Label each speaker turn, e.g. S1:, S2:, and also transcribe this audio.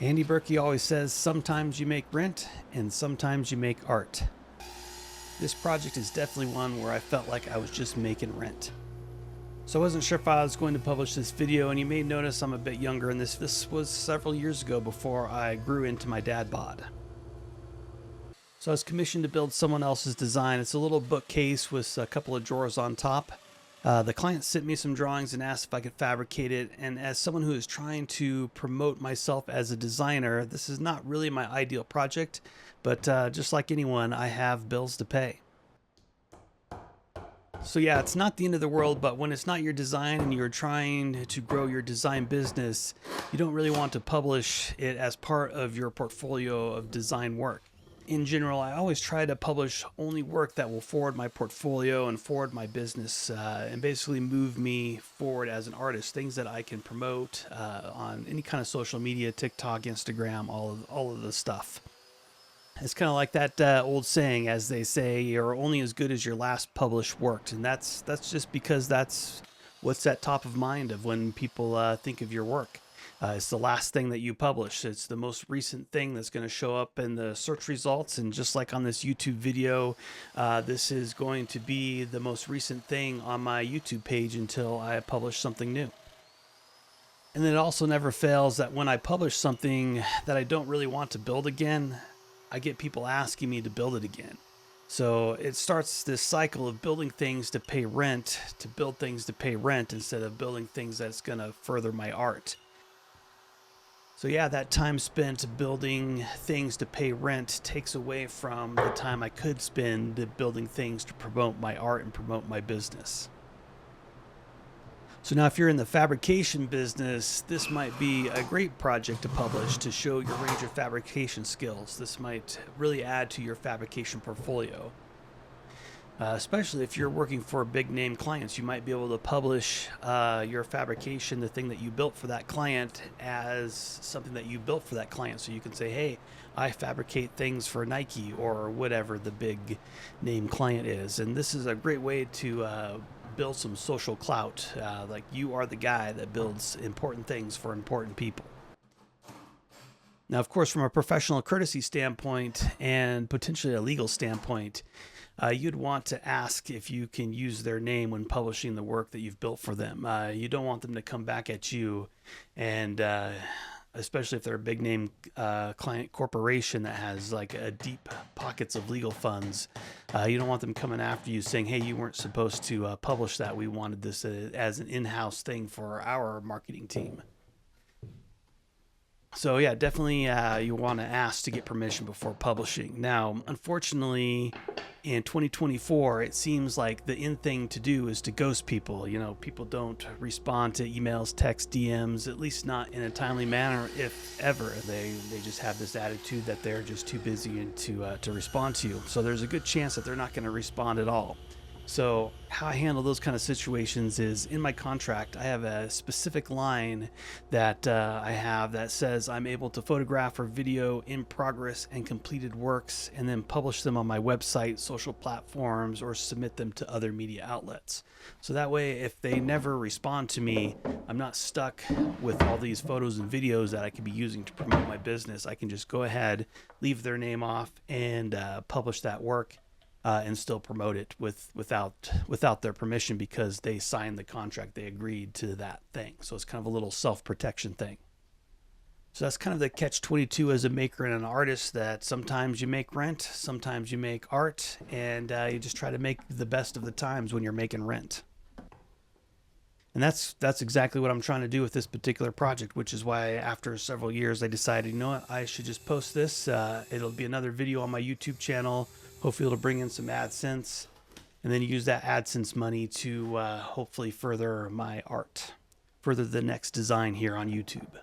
S1: Andy Berky always says, sometimes you make rent and sometimes you make art. This project is definitely one where I felt like I was just making rent. So I wasn't sure if I was going to publish this video, and you may notice I'm a bit younger, and this was several years ago before I grew into my dad bod. So I was commissioned to build someone else's design. It's a little bookcase with a couple of drawers on top. The client sent me some drawings and asked if I could fabricate it, and as someone who is trying to promote myself as a designer, this is not really my ideal project, but just like anyone, I have bills to pay. So yeah, it's not the end of the world, but when it's not your design and you're trying to grow your design business, you don't really want to publish it as part of your portfolio of design work. In general, I always try to publish only work that will forward my portfolio and forward my business and basically move me forward as an artist. Things that I can promote on any kind of social media, TikTok, Instagram, all of the stuff. It's kind of like that old saying, as they say, you're only as good as your last published work. And that's just because that's what's at top of mind of when people think of your work. It's the last thing that you publish. It's the most recent thing that's going to show up in the search results. And just like on this YouTube video, this is going to be the most recent thing on my YouTube page until I publish something new. And then it also never fails that when I publish something that I don't really want to build again, I get people asking me to build it again. So it starts this cycle of building things to pay rent, to build things to pay rent instead of building things that's going to further my art. So yeah, that time spent building things to pay rent takes away from the time I could spend building things to promote my art and promote my business. So now if you're in the fabrication business, this might be a great project to publish to show your range of fabrication skills. This might really add to your fabrication portfolio. Especially if you're working for big name clients, you might be able to publish your fabrication, the thing that you built for that client, as something that you built for that client. So you can say, hey, I fabricate things for Nike or whatever the big name client is. And this is a great way to build some social clout. Like you are the guy that builds important things for important people. Now, of course, from a professional courtesy standpoint and potentially a legal standpoint, you'd want to ask if you can use their name when publishing the work that you've built for them. You don't want them to come back at you, and especially if they're a big name client corporation that has like a deep pockets of legal funds, you don't want them coming after you saying, hey, you weren't supposed to publish that. We wanted this as an in-house thing for our marketing team. So yeah, definitely you want to ask to get permission before publishing. Now, unfortunately, in 2024, it seems like the in thing to do is to ghost people. You know, people don't respond to emails, text, DMs, at least not in a timely manner, if ever. They just have this attitude that they're just too busy to respond to you. So there's a good chance that they're not going to respond at all. So how I handle those kind of situations is in my contract, I have a specific line that I have that says I'm able to photograph or video in progress and completed works and then publish them on my website, social platforms, or submit them to other media outlets. So that way, if they never respond to me, I'm not stuck with all these photos and videos that I could be using to promote my business. I can just go ahead, leave their name off, and publish that work. And still promote it without their permission because they signed the contract, they agreed to that thing. So it's kind of a little self-protection thing. So that's kind of the catch-22 as a maker and an artist, that sometimes you make rent, sometimes you make art, and you just try to make the best of the times when you're making rent. And that's exactly what I'm trying to do with this particular project, which is why after several years I decided, you know what, I should just post this. It'll be another video on my YouTube channel. Hopefully it'll bring in some AdSense, and then use that AdSense money to hopefully further my art, further the next design here on YouTube.